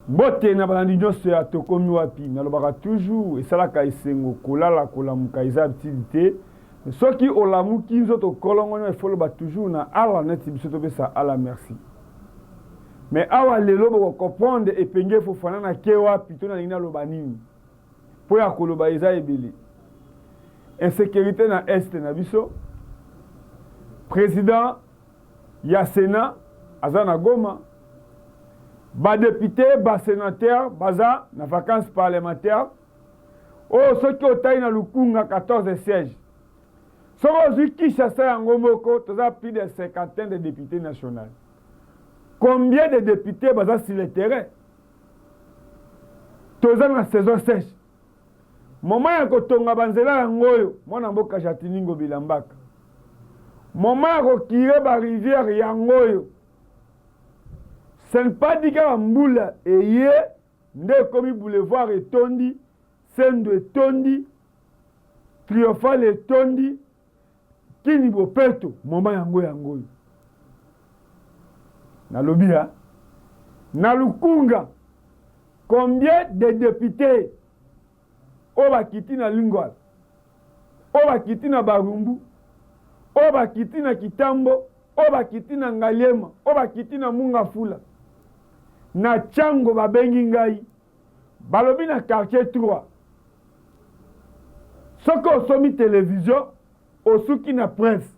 Mbote na balandi nyonso ya tokomi wapi nalobaka toujours esalaka esengo kolala kolamuka eza utilité soki olamuki nzoto kolongo nyo efoloba toujours na ala neti biso topesa ala merci mais awa lelo boko comprendre epenge fofana na ke wapi to na lingi naloba nini po ya koloba eza ebele insécurité na est na biso président ya Sénat aza na Goma ba député ba sénateur baza na vacances parlementaires oh soki otai na lukunga 14 sièges soko zui Kinshasa yango moko toza plus de 50 de députés nationaux. Combien de députés baza sur le terrain toza na saison sèche moment ya kotonga banzela yango oyo mwana mboka Jatiningo Bilambaka moment ya kokire ba rivière yango oyo. Ce n'est pas dit que Mboula eye nde komi boulevard etondi, Sendo etondi, Triomphal etondi, kini bopeto moma yango yango. Na lobia, na lukunga, combien de députés oba kiti na Lingwal, oba kiti na Barumbu, oba kiti na Kitambo, oba kiti na Ngaliema, oba kiti na Mungafula. Na chango babengi ngai balobi na quartier 3 soko osomi télévision osuki na presse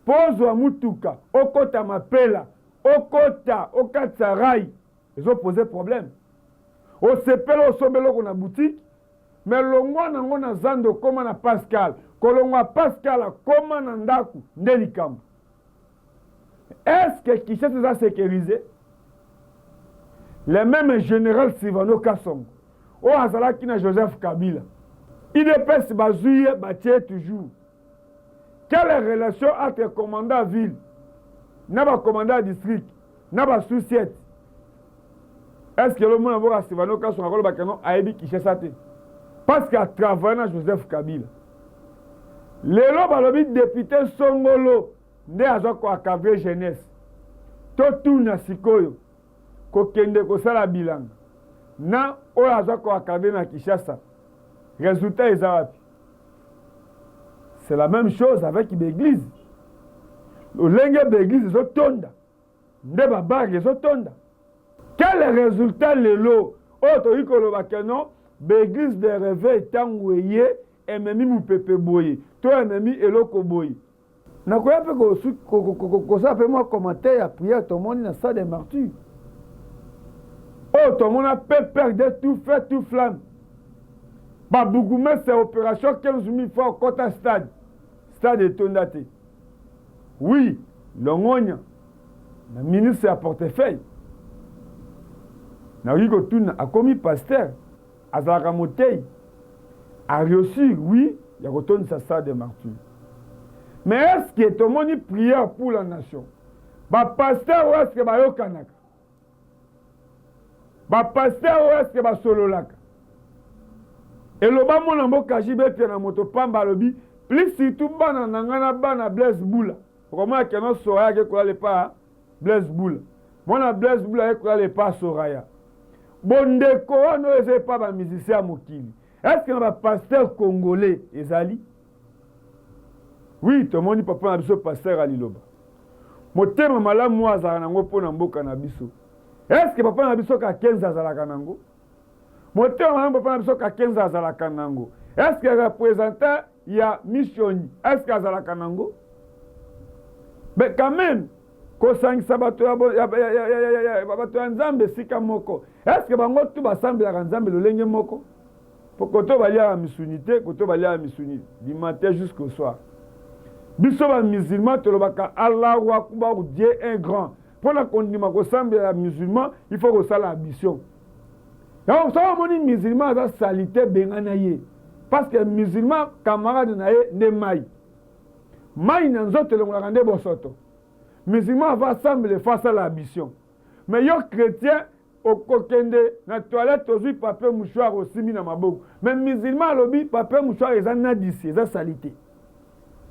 pozwa mutuka okota mapela okota okatsa rai ezo poser problème osepela osombeloko na boutique mais longwa nango na zando koma na Pascal kolongwa Pascal koma na ndaku nde likambo. Est-ce que Kinshasa eza sécurisé? Le même général Sivano Kassongo, au Azalaki na Joseph Kabila, IDPS bazouye batie toujours. Quelle relation entre commandant ville, n'a commandant district, n'a sous-siège? Est-ce que le monde a vu Sivano Kassongo a dit Kinshasa? Parce qu'il a travaillé avec Joseph Kabila. Les lobes député Songolo, ne a pas de jeunesse. Tout na sikoyo. Kokende kosala bilanga na oyo aza koakade na Kinshasa résultat eza wapi? C'est la même chose avec l'église. Lolenge l'église ezotonda nde babage ezotonda. Quel résultat lelo oyo toyi koloba keno l'église de réveil ntango eye ememi mupepe boye to ememi eloko boye nakoya mpe kosala mpe mwa commentaire ya prière tomoni na salle des martyrs. Oh, tout le monde a perdu tout fait, tout flamme. Bah, Bougoumé, c'est opération 15 000 fois au Kota Stade. Stade de Tondate. Oui, l'ongonia. Le ministre a portefeuille. Naurigo Touna a commis pasteur. A Zaramotei. A reçu, oui, il y a retourné sa stade de martyrs. Mais est-ce que tout le monde prière pour la nation? Bah, pasteur, ou est-ce que bah, yo kanaka? Ba pasteur ou est-ce que ba sololaka et le ba mona mboka jibe pe na moto pamba lobi plus surtout bana nangana bana Blaise Boula comment que no soya ke ko le pas Blaise Boula mona Blaise Boula ko le pas soraya bondeko no eze pas ba musicien mokili est-ce que ba pasteur congolais ezali? Oui, to moni papa na biso pasteur ali loba motema malamu azara nango pona mboka na biso. Est-ce que papa na biso ka 15 azalaka nango? Motema papa na biso ka 15 azalaka nango. Est-ce que représentant ya mission est-ce que azalaka nango? Mais quand même kosangisa bato ya nzambe sika moko. Est-ce que bango tu basambelaka nzambe lolenge moko? Pour koto balia misunité, koto balia misuni du matin jusqu'au soir. Biso ba musulman tolobaka Allahu Akbar, Dieu est grand. Pour la condamnation ressemble à musulman, il faut que ça l'ambition. Donc, ça va musulman a salité benganaye. Parce que musulman, camarade naye, ne maï. Maï n'a pas le rendre bosoto. Musulman va sembler face à l'ambition. Mais yo chrétien, au kokende, na toilette, aujourd'hui, papier mouchoir aussi mis dans ma bouche. Mais musulman, lobby, papier mouchoir, ils en a d'ici, ils ont salité.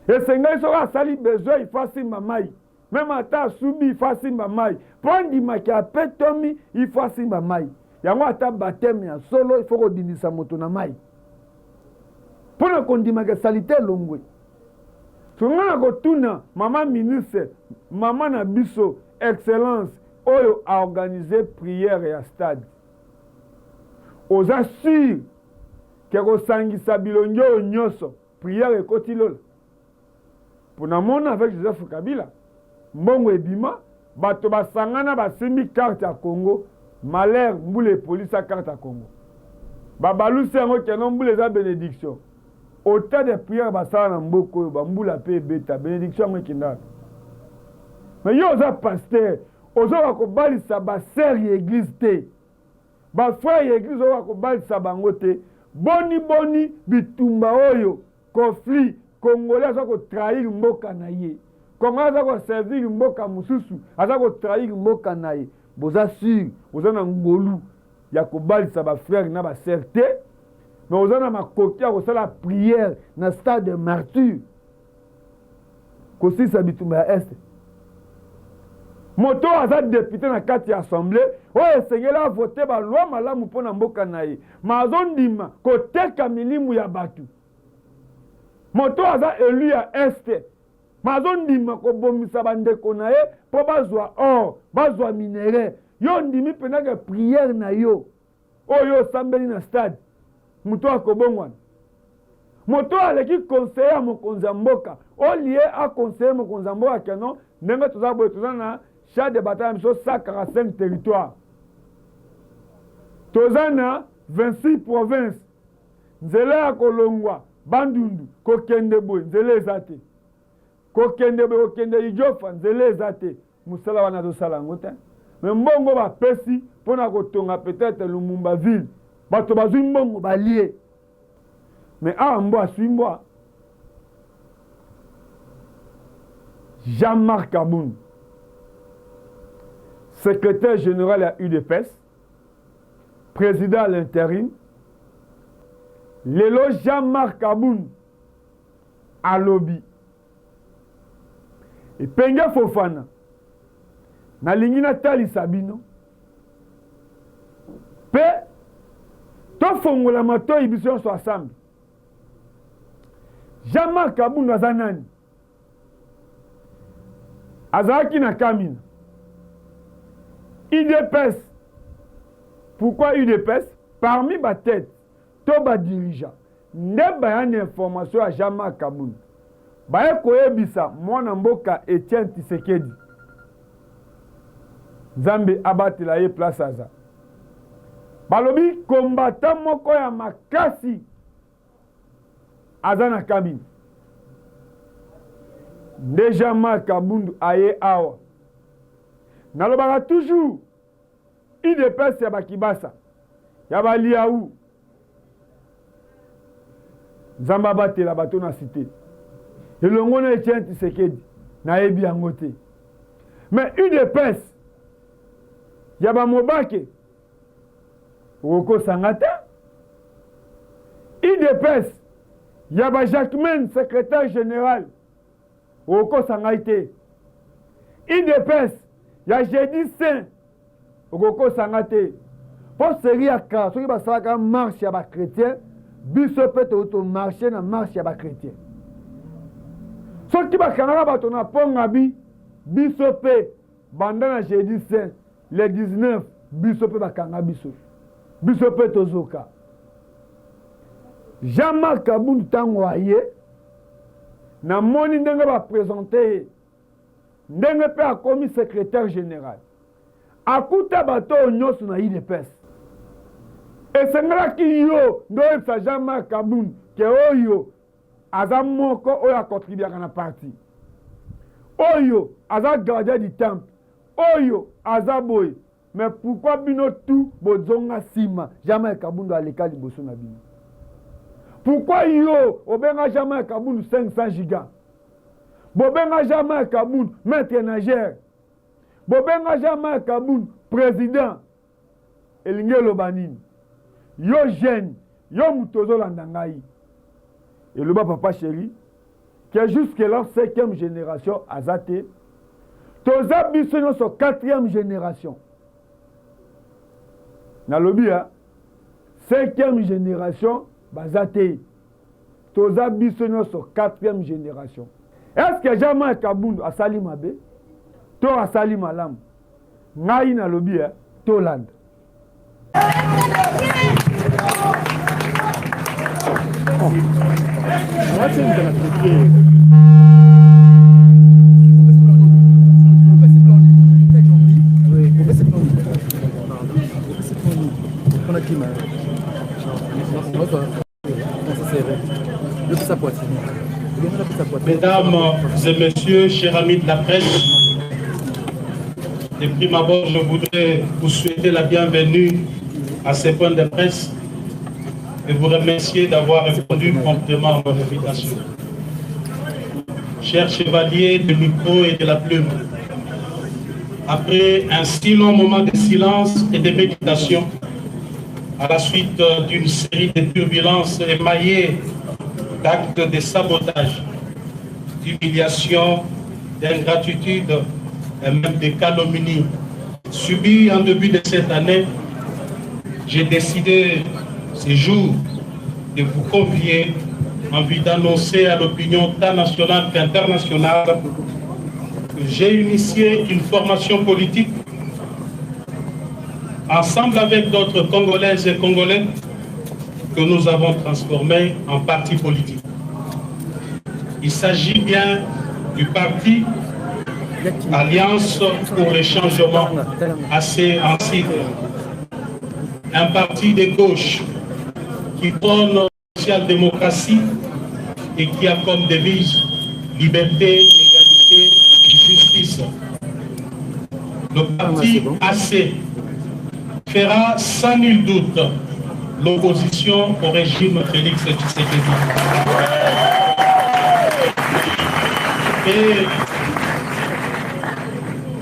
Et c'est nga ils sera sali besoin, il faut si ma maï. Même à ta soubi, il faut si ma maille. Prends du maquis à pétomi, il faut si ma maille. yango ata baptême ya solo il faut kodindisa moto na mai mpona kondimaka salite elongwe songa na kotuna mama ministre mama na biso excellence oyo a organisé prière ya stade oza sûr ke kosangisa bilongi oyo nyonso prière ekoti lola mpona mona avec Joseph Kabila mbongo ebima bato basangana basimbi carte ya Congo malheur mbula epolisa carte ya Congo babalusi yango keno mbula eza bénédiction autant de prière basala na mboko oyo bambula mpe ebeta bénédiction yango ekendaka mais yo oza pasteur ozoka kobalisa basere ya église te bafrère ya église oyoka kobalisa bango te boni bitumba oyo conflit congolais aza kotrahir mboka na ye congolais aza koservir mboka mosusu aza kotrahir mboka na ye boza sur oza na ngolu ya kobalisa bafrère na basere te mais oza na makoki ya kosala prière na stade de martyr kosilisa bitumba ya este moto aza député na kati ya assemblée oyo esengeli avote balwa malamu mpo na mboka na ye ma azondima koteka milimu ya bato moto aza élu ya este ma azondima kobomisa bandeko na ye mpo bazwa or bazwa minere yo ndimi mpenaka prière na yo oyo osambeli na stade moto akobongwana moto aleki conseiller ya mokonzi ya mboka olie aconseiller mokonzi ya mboka keno ndenge toza boye toza na char de bataille miso 145 territoire toza na 26 province nzela ya kolongwa bandundu kokende boye nzela eza te kokende boye kokende ijofa nzela eza te mosala wana tosala yango te me mbongo bapesi mpona kotonga peut-être lumumba ville bato bazwi mbongo balie me awa mbo aswi mbwa Jean-Marc Aboun secrétaire général à UDPS, président à l'intérim, Lelo Jean-Marc Aboun à lobby. Et Penga Fofana, na lingina tali sabino, pe, to fongola mato ibision so asambi. Jean-Marc Aboun wazanani, azaki na kamina. UDPS. Pourquoi UDPS? Parmi ma tête, to ba dirigeant, ne ba une information à Jean-Marc Aboun. Ba koyebisa mwana mboka Etienne Tshisekedi. Zambe abatela ye place aza. Balobi combattant moko ya makasi aza na kabine. Nde Jean-Marc Aboun aye awa. Nalobaka toujours UDPS ya bakibasa ya baliaou nzamba batela bato na cité elongo na Etienne Tshisekedi na yebi yango te mais UDPS ya bamobake okosanga te UDPS ya ba Jacquemain secrétaire général okosanga te UDPS ya jeudi saint okoko sangate po seri ya ka soki basalaka marche ya bakretien biso mpe to marche na marche ya bakretien soki bakangaka bato na pongabi biso mpe banda na jeudi saint le 19 biso mpe bakanga biso mpe tozoka Jean-Marc Aboun ntango aye namoni ndenge baprésente ye ndenge mpe akomi secrétaire général akuta bato nyonso na UDPS esengelaki yo ndo oyebisa Jean-Marc Aboun ke oyo aza moko oyo akontribuaka na parti oyo aza gardien du temple oyo aza boye mais pourquoi bino tout bozonga nsima Jean-Marc Aboun aleka liboso na bino pourquoi yo obenga Jean-Marc Aboun 500 giga bobenga Jean-Marc Aboun maître nageur bobenga Jean-Marc Aboun président elingi eloba nini yo jeune yo mutu ozolanda ngai eloba papa chéri que jusque la 5e génération aza te toza biso nyonso 4e génération nalobi ya 5e génération bazate toza biso nyonso 4e génération. Est-ce que Jean-Marc Kabundu asali mabe to asali malamu? Ngai nalobi ya tolanda. Mesdames et messieurs, chers amis de la presse, de prime abord, je voudrais vous souhaiter la bienvenue à ces points de presse et vous remercier d'avoir répondu promptement à mon invitation. Chers chevaliers du micro et de la plume, après un si long moment de silence et de méditation, à la suite d'une série de turbulences émaillées d'actes de sabotage, d'humiliation, d'ingratitude et même de calomnie subis en début de cette année, j'ai décidé ce jour de vous convier en vue d'annoncer à l'opinion tant nationale qu'internationale que j'ai initié une formation politique ensemble avec d'autres Congolaises et Congolais que nous avons transformé en parti politique. Il s'agit bien du parti Alliance pour le changement, assez en sigle. Un parti de gauche qui prône la social-démocratie et qui a comme devise liberté, égalité et justice. Le parti AC fera sans nul doute l'opposition au régime Félix Tshisekedi. Et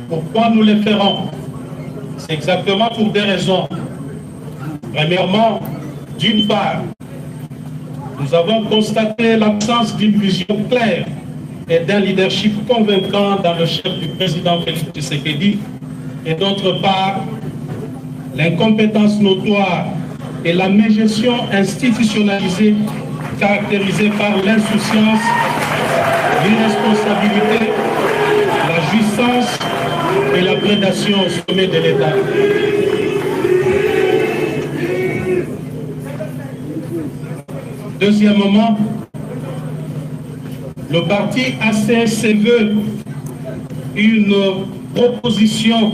pourquoi nous le ferons? C'est exactement pour des raisons. Premièrement, d'une part, nous avons constaté l'absence d'une vision claire et d'un leadership convaincant dans le chef du président Félix Tshisekedi, et d'autre part, l'incompétence notoire et la mégestion institutionnalisée caractérisée par l'insouciance, l'irresponsabilité, la jouissance et la prédation au sommet de l'État. Deuxièmement, le parti AC se veut une proposition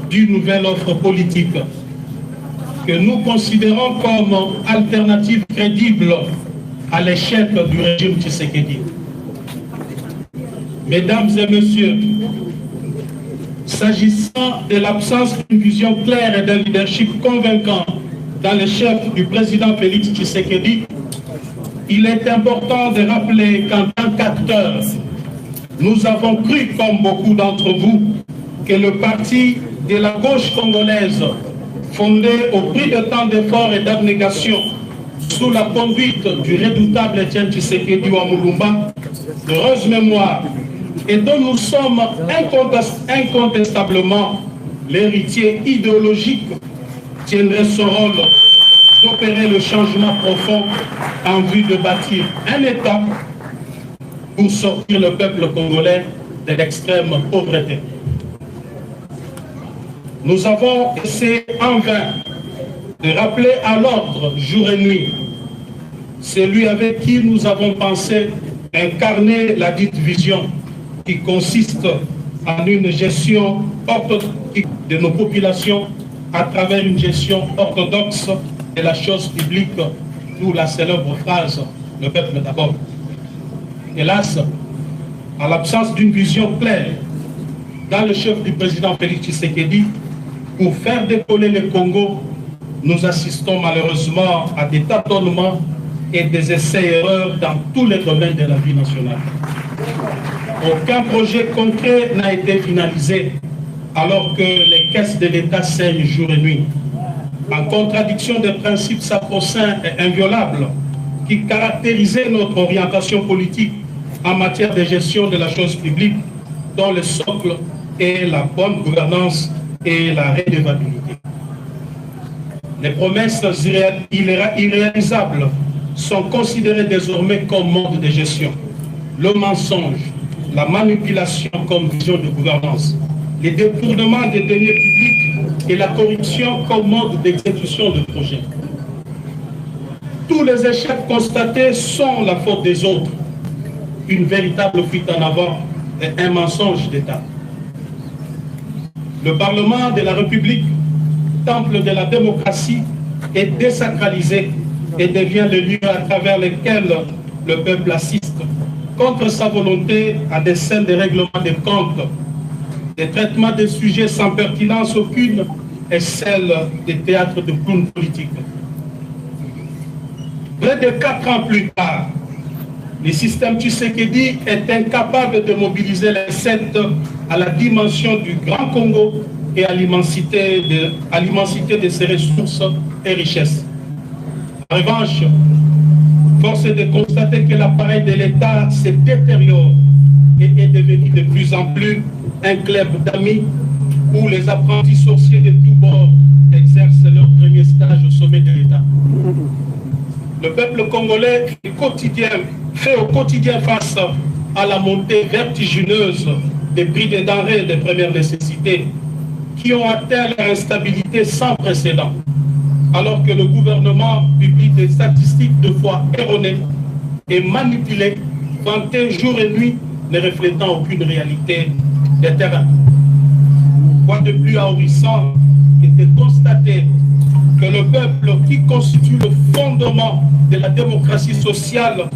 d'une nouvelle offre politique que nous considérons comme alternative crédible à l'échec du régime Tshisekedi. Mesdames et messieurs, s'agissant de l'absence d'une vision claire et d'un leadership convaincant dans le chef du président Félix Tshisekedi, il est important de rappeler qu'en tant qu'acteurs, nous avons cru, comme beaucoup d'entre vous, que le parti de la gauche congolaise, fondé au prix de tant d'efforts et d'abnégation, sous la conduite du redoutable Etienne Tshisekedi Wamulumba, d'heureuse mémoire, et dont nous sommes incontestablement l'héritier idéologique, tiendrait son rôle d'opérer le changement profond en vue de bâtir un État pour sortir le peuple congolais de l'extrême pauvreté. Nous avons essayé en vain de rappeler à l'ordre jour et nuit celui avec qui nous avons pensé incarner la dite vision qui consiste en une gestion orthodoxe de nos populations à travers une gestion orthodoxe de la chose publique, d'où la célèbre phrase « le peuple d'abord ». Hélas, à l'absence d'une vision claire dans le chef du président Félix Tshisekedi, pour faire décoller le Congo, nous assistons malheureusement à des tâtonnements et des essais-erreurs dans tous les domaines de la vie nationale. Aucun projet concret n'a été finalisé alors que les caisses de l'État saignent jour et nuit. En contradiction des principes sacro-saints et inviolables qui caractérisaient notre orientation politique en matière de gestion de la chose publique, dont le socle est la bonne gouvernance et la redevabilité. Les promesses irréalisables sont considérées désormais comme mode de gestion. Le mensonge, la manipulation comme vision de gouvernance, les détournements des deniers publics et la corruption comme mode d'exécution de projets. Tous les échecs constatés sont la faute des autres. Une véritable fuite en avant et un mensonge d'État. Le Parlement de la République, temple de la démocratie, est désacralisé et devient le lieu à travers lequel le peuple assiste, contre sa volonté, à des scènes de règlement des comptes, des traitements de sujets sans pertinence aucune et celle des théâtres de clowns politiques. Près de 4 ans plus tard, le système Tshisekedi est incapable de mobiliser les 7 à la dimension du Grand Congo et à l'immensité de ses ressources et richesses. En revanche, force est de constater que l'appareil de l'État se détériore et est devenu de plus en plus un club d'amis où les apprentis sorciers de tous bords exercent leur premier stage au sommet de l'État. Le peuple congolais fait au quotidien face à la montée vertigineuse des prix des denrées de première nécessité qui ont atteint leur instabilité sans précédent, alors que le gouvernement publie des statistiques de foi erronées et manipulées, vantées jour et nuit, ne reflétant aucune réalité des terrains. Quoi de plus ahurissant est de constater que le peuple qui constitue le fondement de la démocratie sociale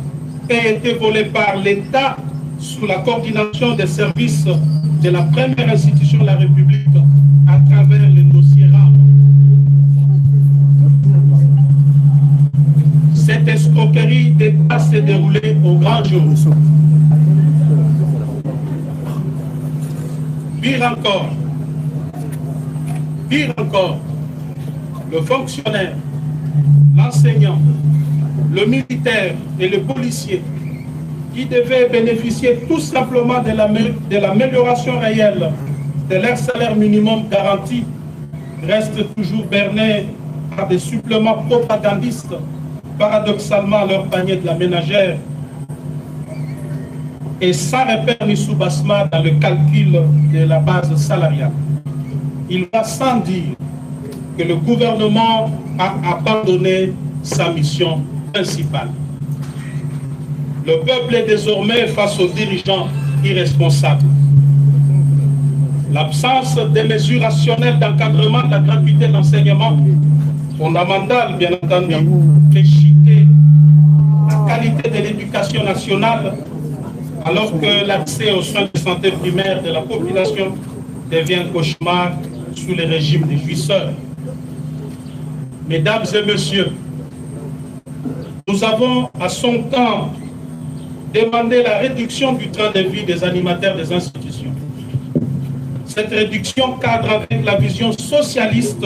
a été volé par l'État sous la coordination des services de la première institution de la République à travers les dossiers rares. Cette escroquerie d'État s'est déroulée au grand jour. Pire encore, le fonctionnaire, l'enseignant, le militaire et le policier qui devaient bénéficier tout simplement de l'amélioration réelle de leur salaire minimum garanti restent toujours bernés par des suppléments propagandistes, paradoxalement à leur panier de la ménagère, et sans repère ni soubassement dans le calcul de la base salariale. Il va sans dire que le gouvernement a abandonné sa mission principale. Le peuple est désormais face aux dirigeants irresponsables. L'absence des mesures rationnelles d'encadrement de la gratuité de l'enseignement, fondamentale bien entendu, fait chuter la qualité de l'éducation nationale, alors que l'accès aux soins de santé primaire de la population devient un cauchemar sous le régime des jouisseurs. Mesdames et messieurs, nous avons à son temps demandé la réduction du train de vie des animateurs des institutions. Cette réduction cadre avec la vision socialiste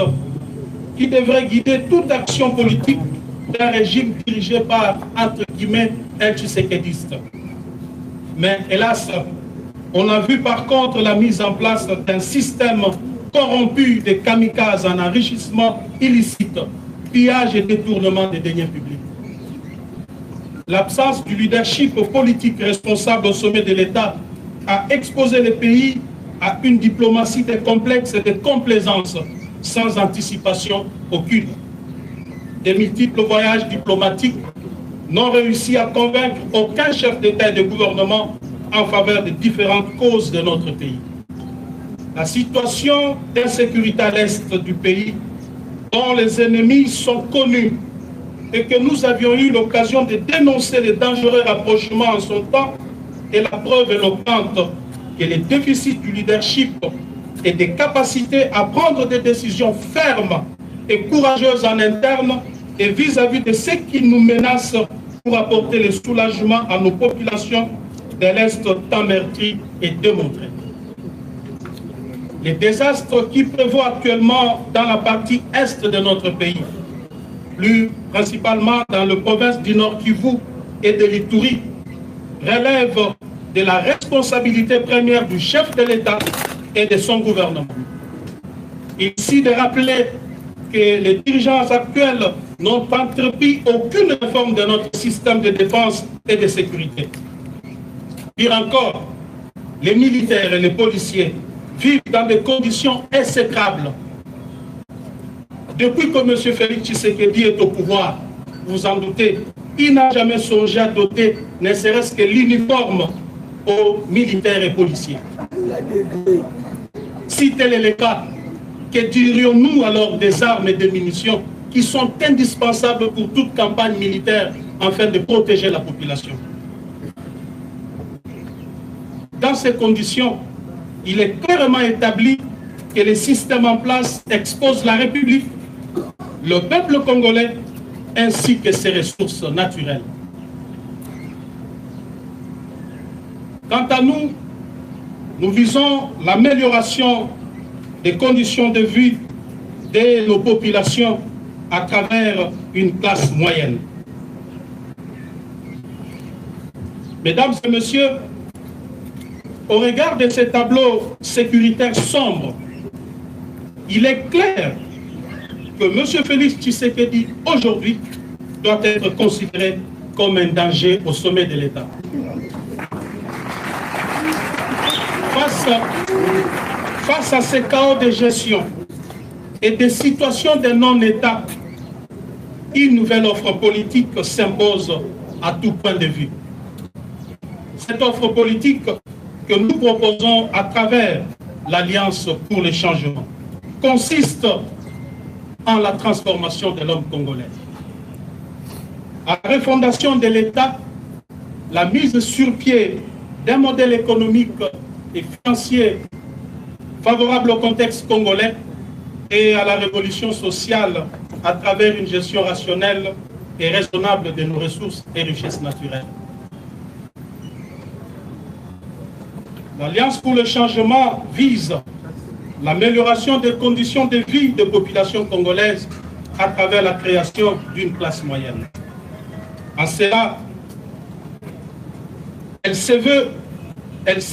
qui devrait guider toute action politique d'un régime dirigé par, entre guillemets, un tshisekédiste. Mais hélas, on a vu par contre la mise en place d'un système corrompu de kamikazes en enrichissement illicite, pillage et détournement des deniers publics. L'absence du leadership politique responsable au sommet de l'État a exposé le pays à une diplomatie de complexe et de complaisance sans anticipation aucune. Des multiples voyages diplomatiques n'ont réussi à convaincre aucun chef d'État et de gouvernement en faveur des différentes causes de notre pays. La situation d'insécurité à l'est du pays, dont les ennemis sont connus et que nous avions eu l'occasion de dénoncer les dangereux rapprochements en son temps, est la preuve éloquente que les déficits du leadership et des capacités à prendre des décisions fermes et courageuses en interne et vis-à-vis de ceux qui nous menacent pour apporter le soulagement à nos populations de l'Est tant meurtri et démontré. Les désastres qui prévoient actuellement dans la partie est de notre pays, plus principalement dans la province du Nord Kivu et de l'Ituri, relèvent de la responsabilité première du chef de l'État et de son gouvernement. Ici de rappeler que les dirigeants actuels n'ont entrepris aucune réforme de notre système de défense et de sécurité. Pire encore, les militaires et les policiers vivent dans des conditions exécrables. Depuis que M. Félix Tshisekedi est au pouvoir, vous en doutez, il n'a jamais songé à doter ne serait-ce que l'uniforme aux militaires et policiers. Si tel est le cas, que dirions-nous alors des armes et des munitions qui sont indispensables pour toute campagne militaire afin de protéger la population? Dans ces conditions, il est clairement établi que les systèmes en place exposent la République, le peuple congolais, ainsi que ses ressources naturelles. Quant à nous, nous visons l'amélioration des conditions de vie de nos populations à travers une classe moyenne. Mesdames et messieurs, au regard de ces tableaux sécuritaires sombres, il est clair que M. Félix Tshisekedi, aujourd'hui, doit être considéré comme un danger au sommet de l'État. Face à ces chaos de gestion et des situations de non-État, une nouvelle offre politique s'impose à tout point de vue. Cette offre politique que nous proposons à travers l'Alliance pour le changement consiste en la transformation de l'homme congolais. À la refondation de l'État, la mise sur pied d'un modèle économique et financier favorable au contexte congolais et à la révolution sociale à travers une gestion rationnelle et raisonnable de nos ressources et richesses naturelles. L'Alliance pour le changement vise l'amélioration des conditions de vie des populations congolaises à travers la création d'une classe moyenne. En cela, elle se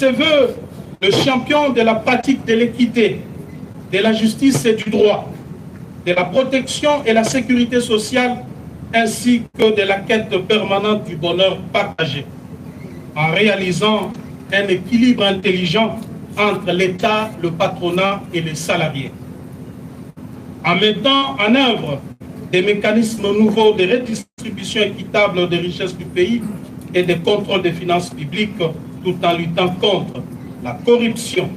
veut le champion de la pratique de l'équité, de la justice et du droit, de la protection et la sécurité sociale, ainsi que de la quête permanente du bonheur partagé, en réalisant un équilibre intelligent entre l'État, le patronat et les salariés. En mettant en œuvre des mécanismes nouveaux de redistribution équitable des richesses du pays et de contrôle des finances publiques, tout en luttant contre la corruption,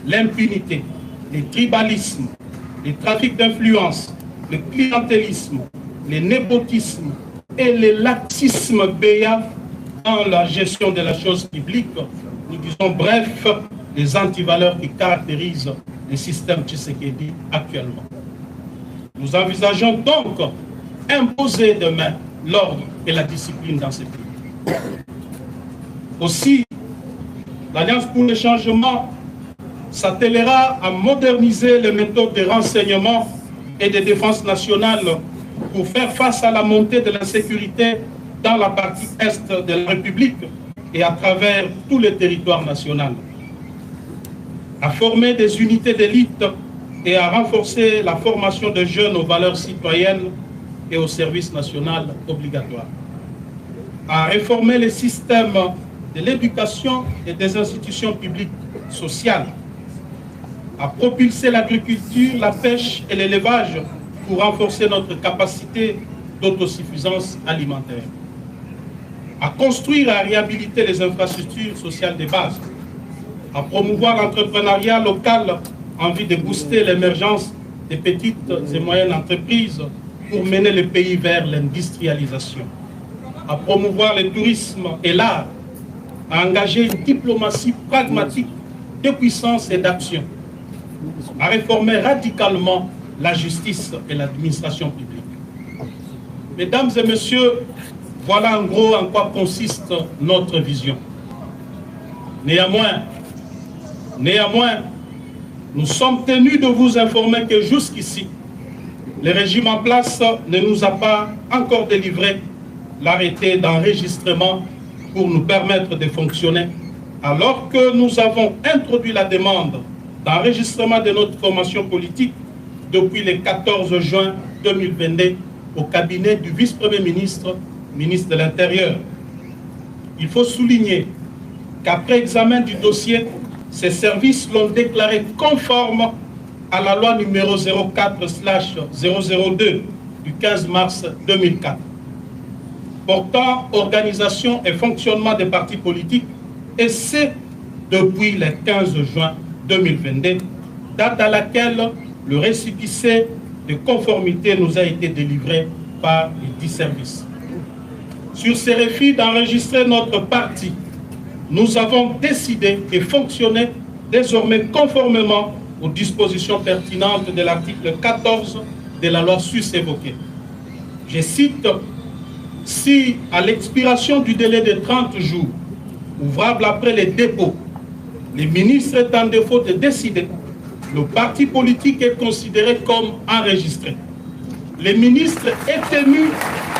l'impunité, les tribalismes, les trafics d'influence, le clientélisme, les népotismes et les laxismes béats dans la gestion de la chose publique. Nous disons bref les antivaleurs qui caractérisent le système Tshisekedi actuellement. Nous envisageons donc imposer demain l'ordre et la discipline dans ce pays. Aussi, l'Alliance pour le changement s'attellera à moderniser les méthodes de renseignement et de défense nationale pour faire face à la montée de l'insécurité dans la partie est de la République et à travers tout le territoire national, à former des unités d'élite et à renforcer la formation de jeunes aux valeurs citoyennes et au service national obligatoire, à réformer les systèmes de l'éducation et des institutions publiques sociales, à propulser l'agriculture, la pêche et l'élevage pour renforcer notre capacité d'autosuffisance alimentaire, à construire et à réhabiliter les infrastructures sociales de base, à promouvoir l'entrepreneuriat local en vue de booster l'émergence des petites et moyennes entreprises pour mener le pays vers l'industrialisation, à promouvoir le tourisme et l'art, à engager une diplomatie pragmatique de puissance et d'action, à réformer radicalement la justice et l'administration publique. Mesdames et messieurs, voilà en gros en quoi consiste notre vision. Néanmoins, nous sommes tenus de vous informer que jusqu'ici, le régime en place ne nous a pas encore délivré l'arrêté d'enregistrement pour nous permettre de fonctionner, alors que nous avons introduit la demande d'enregistrement de notre formation politique depuis le 14 juin 2022 au cabinet du vice-premier ministre, ministre de l'Intérieur. Il faut souligner qu'après examen du dossier, ces services l'ont déclaré conforme à la loi numéro 04/002 du 15 mars 2004, portant organisation et fonctionnement des partis politiques, et c'est depuis le 15 juin 2022, date à laquelle le récépissé de conformité nous a été délivré par les 10 services. Sur ces refus d'enregistrer notre parti, nous avons décidé de fonctionner désormais conformément aux dispositions pertinentes de l'article 14 de la loi sus-évoquée. Je cite: si à l'expiration du délai de 30 jours, ouvrable après les dépôts, le ministre est en défaut de décider, le parti politique est considéré comme enregistré. Le ministre est tenu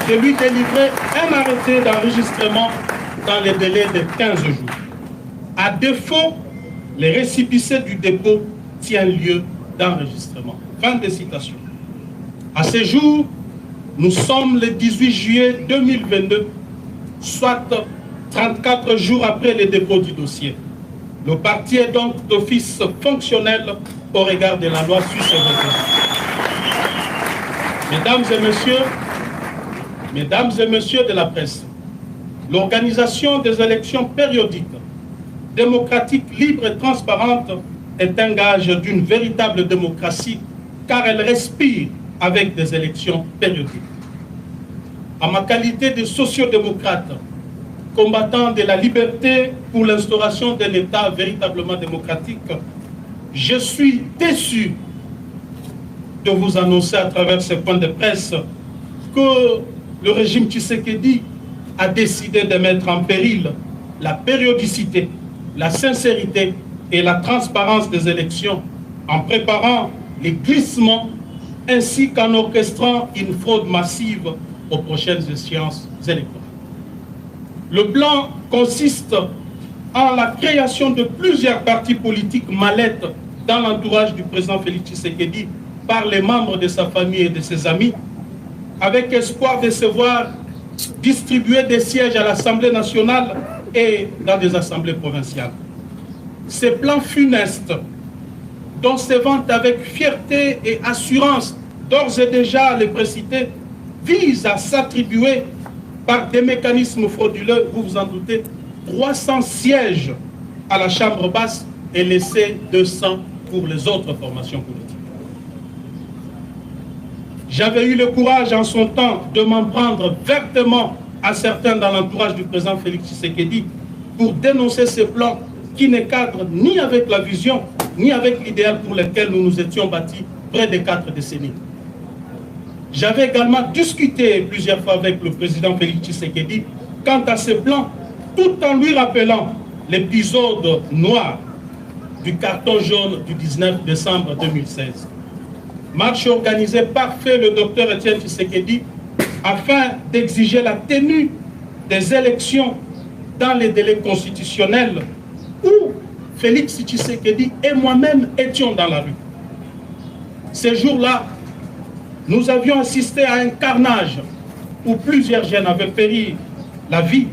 de lui délivrer un arrêté d'enregistrement dans les délais de 15 jours. À défaut, le récépissé du dépôt tient lieu d'enregistrement. Fin de citation. À ce jour, nous sommes le 18 juillet 2022, soit 34 jours après le dépôt du dossier. Le parti est donc d'office fonctionnel au regard de la loi sus-évoquée. Mesdames et messieurs de la presse, l'organisation des élections périodiques, démocratiques, libres et transparentes est un gage d'une véritable démocratie, car elle respire avec des élections périodiques. En ma qualité de sociodémocrate, combattant de la liberté pour l'instauration d'un État véritablement démocratique, je suis déçu de vous annoncer à travers ce point de presse que le régime Tshisekedi a décidé de mettre en péril la périodicité, la sincérité et la transparence des élections en préparant les glissements ainsi qu'en orchestrant une fraude massive aux prochaines échéances électorales. Le plan consiste en la création de plusieurs partis politiques mallettes dans l'entourage du président Félix Tshisekedi par les membres de sa famille et de ses amis, avec espoir de se voir distribuer des sièges à l'Assemblée nationale et dans des assemblées provinciales. Ces plans funestes, dont se vante avec fierté et assurance d'ores et déjà les précités, visent à s'attribuer par des mécanismes frauduleux, vous vous en doutez, 300 sièges à la Chambre basse et laisser 200 pour les autres formations politiques. J'avais eu le courage en son temps de m'en prendre vertement à certains dans l'entourage du président Félix Tshisekedi pour dénoncer ces plans qui ne cadrent ni avec la vision, ni avec l'idéal pour lequel nous nous étions bâtis près de 4 décennies. J'avais également discuté plusieurs fois avec le président Félix Tshisekedi quant à ces plans, tout en lui rappelant l'épisode noir du carton jaune du 19 décembre 2016. Marche organisée par le docteur Étienne Tshisekedi afin d'exiger la tenue des élections dans les délais constitutionnels où Félix Tshisekedi et moi-même étions dans la rue. Ces jours-là, nous avions assisté à un carnage où plusieurs jeunes avaient péri la vie.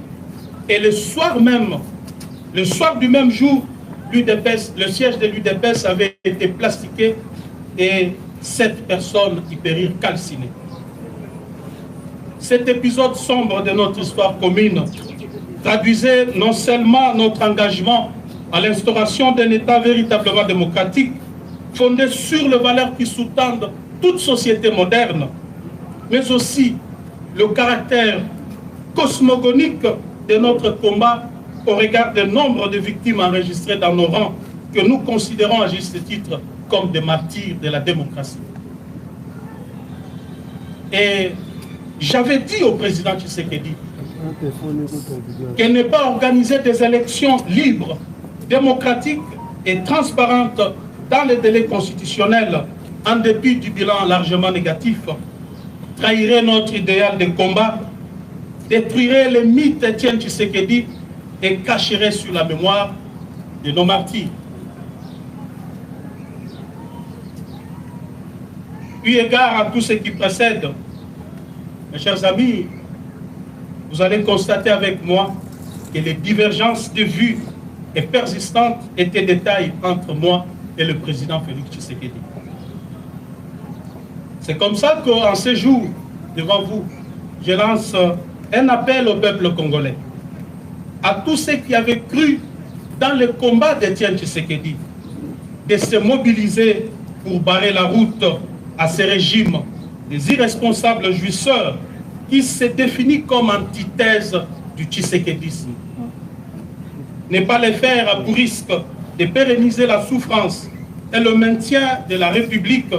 Et le soir du même jour, le siège de l'UDPS avait été plastiqué et 7 personnes y périrent calcinées. Cet épisode sombre de notre histoire commune traduisait non seulement notre engagement à l'instauration d'un État véritablement démocratique, fondé sur les valeurs qui sous-tendent toute société moderne, mais aussi le caractère cosmogonique de notre combat au regard du nombre de victimes enregistrées dans nos rangs, que nous considérons à juste titre comme des martyrs de la démocratie. Et j'avais dit au président Tshisekedi qu'il n'est pas organisé des élections libres, démocratiques et transparentes dans les délais constitutionnels, en dépit du bilan largement négatif, trahirait notre idéal de combat, détruirait les mythes d'Étienne Tshisekedi et cacherait sur la mémoire de nos martyrs. Eu égard à tout ce qui précède, mes chers amis, vous allez constater avec moi que les divergences de vues et persistantes étaient des tailles entre moi et le président Félix Tshisekedi. C'est comme ça qu'en ce jour, devant vous, je lance un appel au peuple congolais, à tous ceux qui avaient cru dans le combat d'Étienne Tshisekedi, de se mobiliser pour barrer la route à ce régime des irresponsables jouisseurs qui se définit comme antithèse du tshisekédisme. Ne pas les faire pour risque de pérenniser la souffrance et le maintien de la République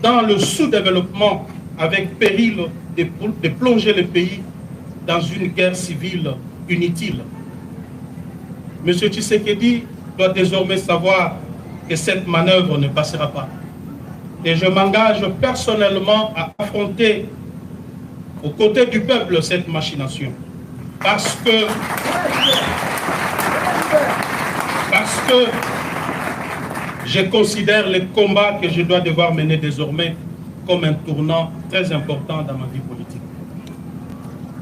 dans le sous-développement avec péril de plonger le pays dans une guerre civile inutile. M. Tshisekedi doit désormais savoir que cette manœuvre ne passera pas. Et je m'engage personnellement à affronter aux côtés du peuple cette machination. Parce que je considère le combat que je dois devoir mener désormais comme un tournant très important dans ma vie politique.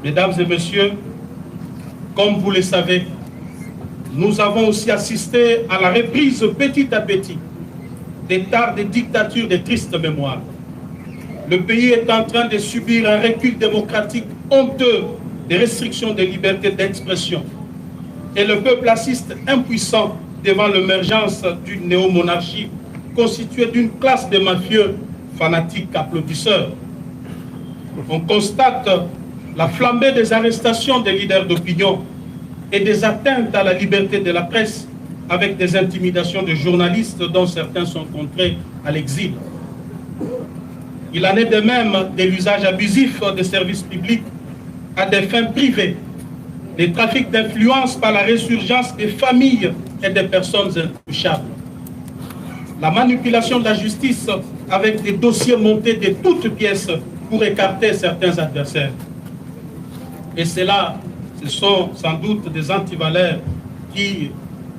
Mesdames et messieurs, comme vous le savez, nous avons aussi assisté à la reprise petit à petit des tares de dictatures de triste mémoire. Le pays est en train de subir un recul démocratique honteux des restrictions des libertés d'expression. Et le peuple assiste impuissant devant l'émergence d'une néomonarchie constituée d'une classe de mafieux fanatiques applaudisseurs. On constate la flambée des arrestations des leaders d'opinion et des atteintes à la liberté de la presse avec des intimidations de journalistes dont certains sont contraints à l'exil. Il en est de même de l'usage abusif des services publics à des fins privées, des trafics d'influence par la résurgence des familles et des personnes intouchables, la manipulation de la justice avec des dossiers montés de toutes pièces pour écarter certains adversaires. Et cela, ce sont sans doute des antivaleurs qui,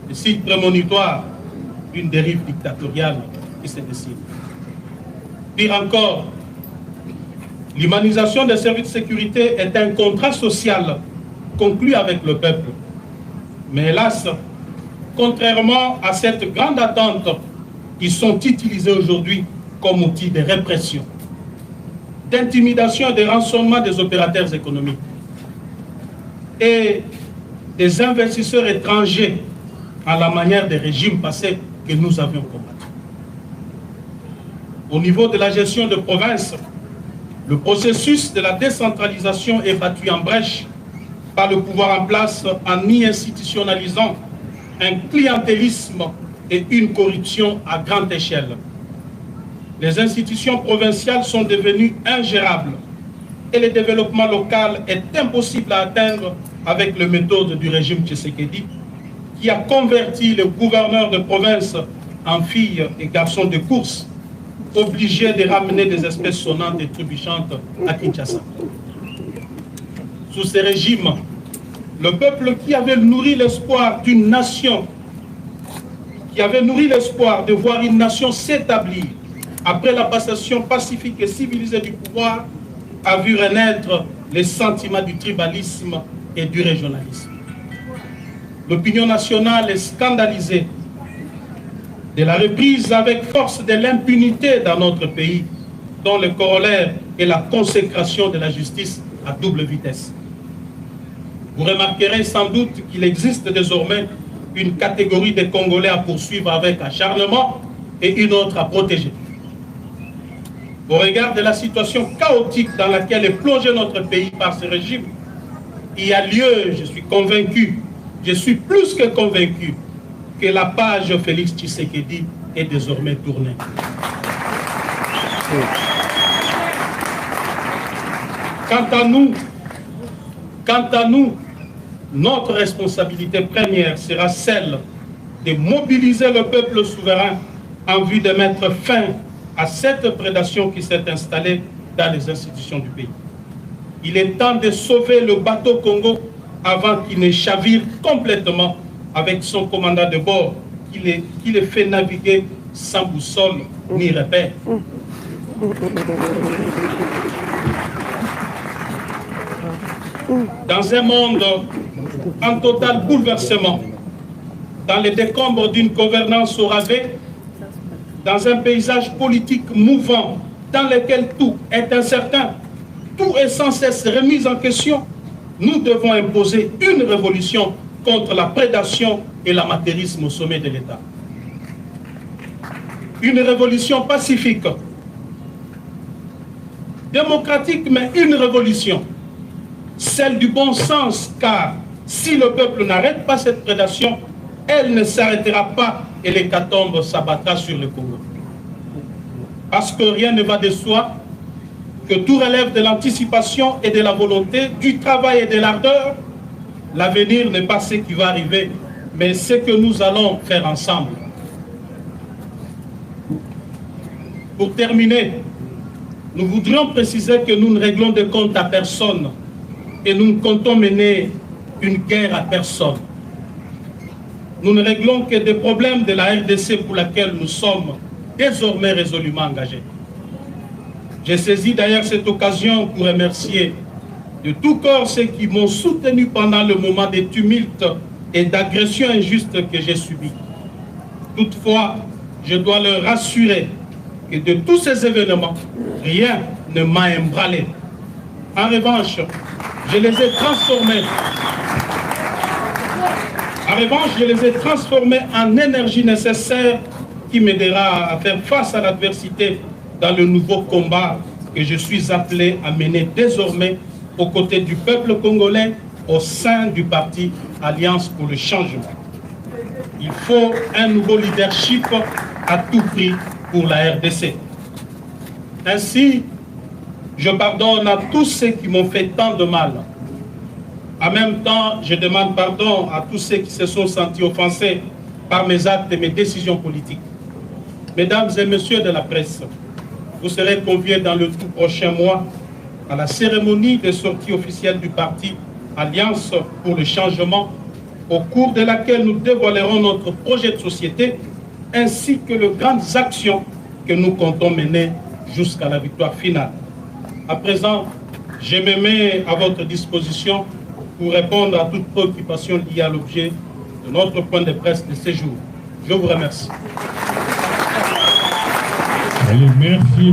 des signes prémonitoires d'une dérive dictatoriale qui se décide. Pire encore, l'humanisation des services de sécurité est un contrat social conclu avec le peuple. Mais hélas, contrairement à cette grande attente, ils sont utilisés aujourd'hui comme outil de répression, d'intimidation et de rançonnement des opérateurs économiques et des investisseurs étrangers à la manière des régimes passés que nous avions combattus. Au niveau de la gestion de province, le processus de la décentralisation est battu en brèche par le pouvoir en place en y institutionnalisant un clientélisme et une corruption à grande échelle. Les institutions provinciales sont devenues ingérables et le développement local est impossible à atteindre avec les méthodes du régime Tshisekedi qui a converti les gouverneurs de province en filles et garçons de course, obligés de ramener des espèces sonnantes et trébuchantes à Kinshasa. Sous ces régimes, le peuple qui avait nourri l'espoir d'une nation, qui avait nourri l'espoir de voir une nation s'établir après la passation pacifique et civilisée du pouvoir, a vu renaître les sentiments du tribalisme et du régionalisme. L'opinion nationale est scandalisée de la reprise avec force de l'impunité dans notre pays, dont le corollaire est la consécration de la justice à double vitesse. Vous remarquerez sans doute qu'il existe désormais une catégorie de Congolais à poursuivre avec acharnement et une autre à protéger. Au regard de la situation chaotique dans laquelle est plongé notre pays par ce régime, il y a lieu, je suis convaincu, je suis plus que convaincu, que la page Félix Tshisekedi est désormais tournée. Quant à nous, notre responsabilité première sera celle de mobiliser le peuple souverain en vue de mettre fin à cette prédation qui s'est installée dans les institutions du pays. Il est temps de sauver le bateau Congo avant qu'il ne chavire complètement avec son commandant de bord qui les fait naviguer sans boussole ni repère. Dans un monde en total bouleversement, dans les décombres d'une gouvernance au rabais, dans un paysage politique mouvant, dans lequel tout est incertain, tout est sans cesse remis en question, nous devons imposer une révolution contre la prédation et l'amateurisme au sommet de l'État. Une révolution pacifique, démocratique, mais une révolution, celle du bon sens, car si le peuple n'arrête pas cette prédation, elle ne s'arrêtera pas et l'hécatombe s'abattra sur le Congo. Parce que rien ne va de soi, que tout relève de l'anticipation et de la volonté, du travail et de l'ardeur. L'avenir n'est pas ce qui va arriver, mais ce que nous allons faire ensemble. Pour terminer, nous voudrions préciser que nous ne réglons des comptes à personne et nous ne comptons mener une guerre à personne. Nous ne réglons que des problèmes de la RDC pour laquelle nous sommes désormais résolument engagés. J'ai saisi d'ailleurs cette occasion pour remercier de tout cœur ceux qui m'ont soutenu pendant le moment des tumultes et d'agressions injustes que j'ai subis. Toutefois, je dois leur rassurer que de tous ces événements, rien ne m'a ébranlé. En revanche, je les ai transformés en énergie nécessaire qui m'aidera à faire face à l'adversité dans le nouveau combat que je suis appelé à mener désormais aux côtés du peuple congolais au sein du parti Alliance pour le changement. Il faut un nouveau leadership à tout prix pour la RDC. Ainsi, je pardonne à tous ceux qui m'ont fait tant de mal. En même temps, je demande pardon à tous ceux qui se sont sentis offensés par mes actes et mes décisions politiques. Mesdames et messieurs de la presse, vous serez conviés dans le tout prochain mois à la cérémonie de sortie officielle du parti Alliance pour le changement, au cours de laquelle nous dévoilerons notre projet de société ainsi que les grandes actions que nous comptons mener jusqu'à la victoire finale. À présent, je me mets à votre disposition pour répondre à toute préoccupation liée à l'objet de notre point de presse de ce jour. Je vous remercie. Allez, merci,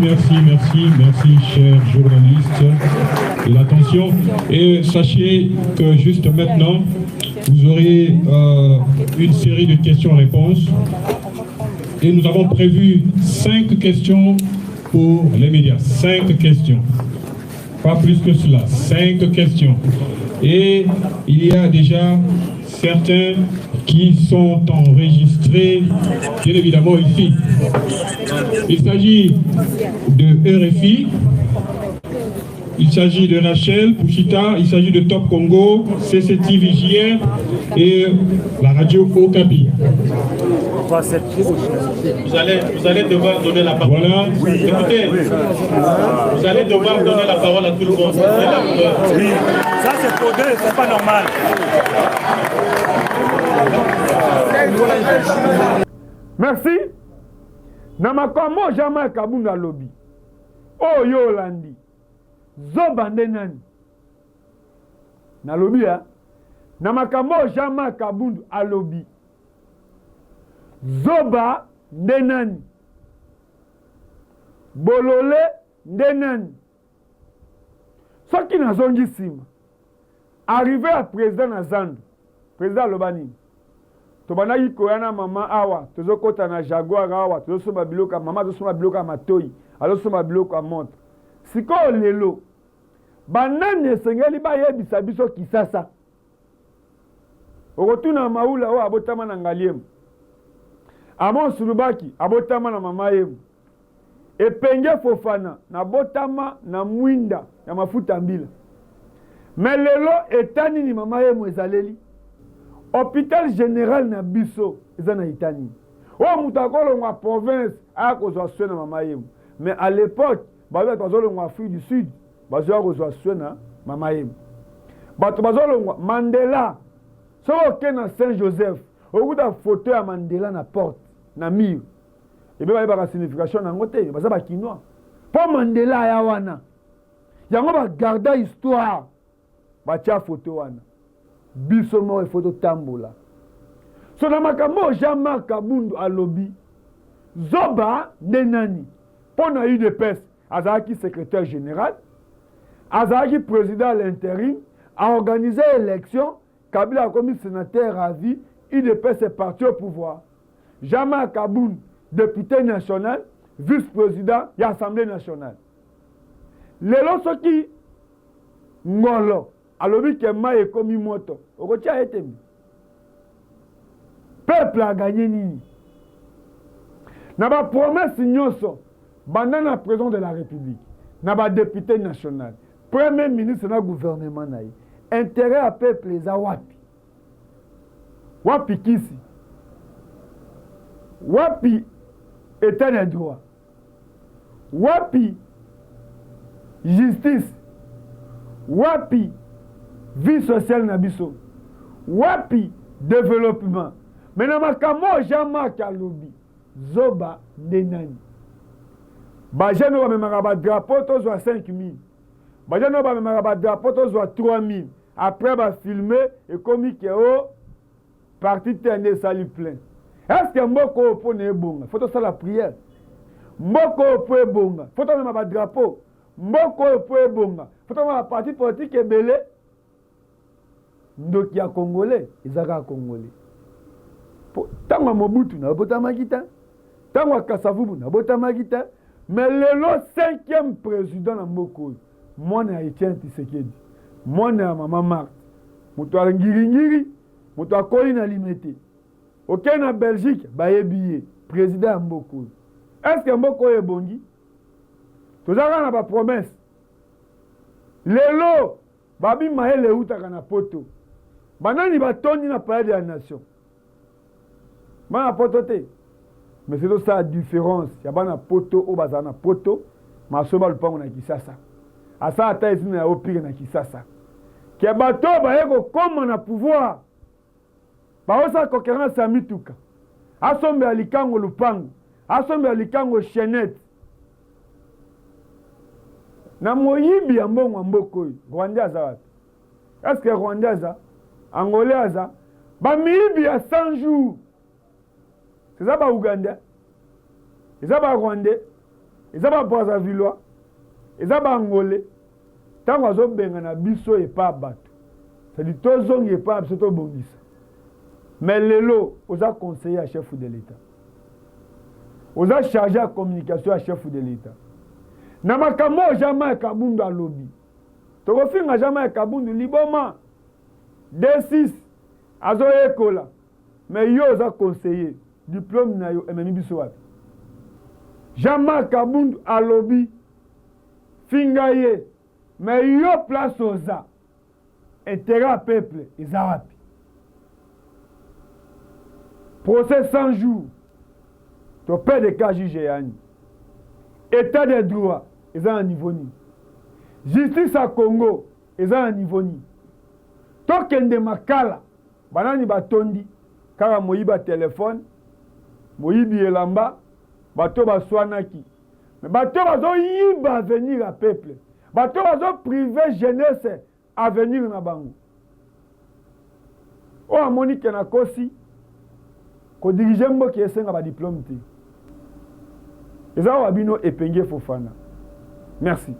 chers journalistes, de l'attention. Et sachez que juste maintenant, vous aurez une série de questions-réponses. Et nous avons prévu 5 questions pour les médias. 5 questions. Pas plus que cela. 5 questions. Et il y a déjà certains qui sont enregistrés, bien évidemment, ici. Il s'agit de RFI, il s'agit de Rachel Pouchita, il s'agit de Top Congo, CCTV JR et la radio Okapi. Vous allez devoir donner la parole. Voilà. Écoutez, vous allez devoir donner la parole à tout le monde. Oui, ça c'est codé, c'est pas normal. Merci. Namakwamo jamais kabunda lobby. Oh yo landi. Zoba ndenani. Na lobby ya. Namakwamo jamais kabundu a lobby. Zoba ndenani. Bolole ndenani. Soki nazongi sima. Arrivé à président Nazando. Président Lobani. Tobandaki koyana mama awa, tozokota na Jaguar awa, tozosoma biloka mama tozosoma biloka matoi, alosoma biloka montre. Siko lelo. Banani esengeli bayebisa biso kisasa. Okotuna maula o abotama na ngaliemu. Amon Sulubaki abotama na mama yemu. Epenge Fofana na botama na mwinda ya mafuta mbila. Melelo etani ni mama yemu ezaleli. Hôpital général na biso ezana itani. O mutakolo ngwa province a kozwa soin mama yemu. Mais à l'époque, bazo bazolo ngwa Afrique du Sud, bazo kozwa soin na mama yemu. Bato bazolo ngwa Mandela. So okena Saint-Joseph, okuta photo ya Mandela na porte, na mur. Et bien, il y a une signification dans le côté. Parce que Po Mandela ya wana. Yango ba garda histoire. Ba tia photo wana. Biso mo photo tambola. So na makambo Jean-Marc Kabundu alobi. Zoba nenani. Pona UDPS azaki secrétaire général. Azaki président à l'intérim. A organisé l'élection. Kabila a commis sénateur à vie. UDPS est parti au pouvoir. Jean-Marc Kabundu, député national, vice-président de l'Assemblée nationale. Lelo soki ngolo alobi ke maye komi moto. Okotia etemi. Peuple a gagné nini. Na ba promesse nyonso bandana président de la République, na ba député national, premier ministre na gouvernement na ye. Intérêt à peuple eza wapi? Wapi kisi? Wapi état de droit? Wapi justice? Wapi vie sociale na biso? Wapi développement? Maintenant makamo Jean-Marc alobi zoba nenani. Bajano ba memaka ba drapeau to zo 5000. Bajano ba memaka ba drapeau to zo 3000. Après ba filmer et comme que o parti tene sali plein. Est-ce que mboko po ne bonga? Faut ça la prière. Mboko po bonga. Faut to memaka ba drapeau. Mboko po bonga. Faut to memaka parti politique ebele. Ndoki ya Congolais, ezaka Congolais. Tangwa Mobutu na bota magita. Tangwa Kasavubu na bota magita. Mais le 5e président na Mboko, mwana Etienne Tshisekedi, mwana Mama Marthe, mutu ngiri, mutu akoli na limete. Ok na Belgique, bayebiye, président ya Mboko. Est-ce que Mboko est bongi? Tozaka na ba promesse. Lelo, babi maele utaka na poto. Banani batondi na palais de la nation. Bana poto te. Mais c'est ça la différence. Il y a bana poto au bazana poto, ma soba le pango na Kisasa. Asa ata ici na opire na Kisasa. Ki bato ba yeko comme na pouvoir. Ba osa concurrence ya mituka. Asombe alikango lupango, asombe alikango chenette. Na moyibi ya mbongo mboko Rwanda za wapi? Est-ce que Rwanda za Angolais za ba miyibi ya 100 jours? C'est ça, Ouganda, c'est ça, Rwandais, c'est ça, Brazzavillois, c'est ça, Angolais. Tant qu'on a besoin de biso et pas battu. C'est du tozong et pas absolument bonus. Mais les lots, on a conseillé à chef de l'État. On a chargé la communication à chef de l'État. Namakamo jamais Kabundu à lobby. Tokofin jamais Kabundu liboma. D6, azo ekola. Mais yo a conseillé. Diplôme na yo ememi biso wapi. Jean-Marc Kabundu a lobby fingaye mais yo place oza intérêt à peuple eza wapi. Procès 100 jours to paie de cas jugé yani. État de droit eza à niveau ni. Justice à Congo eza à niveau ni. Token de makala banani batondi kaka moyiba téléphone moyibi elamba bato baswanaki. Mais bato bazo yiba avenir à peuple. Bato bazo privé jeunesse avenir na bango. O amoni ke na kosi ko diriger mboki esenga ba diplôme te. Eza wabino epenge Fofana. Merci.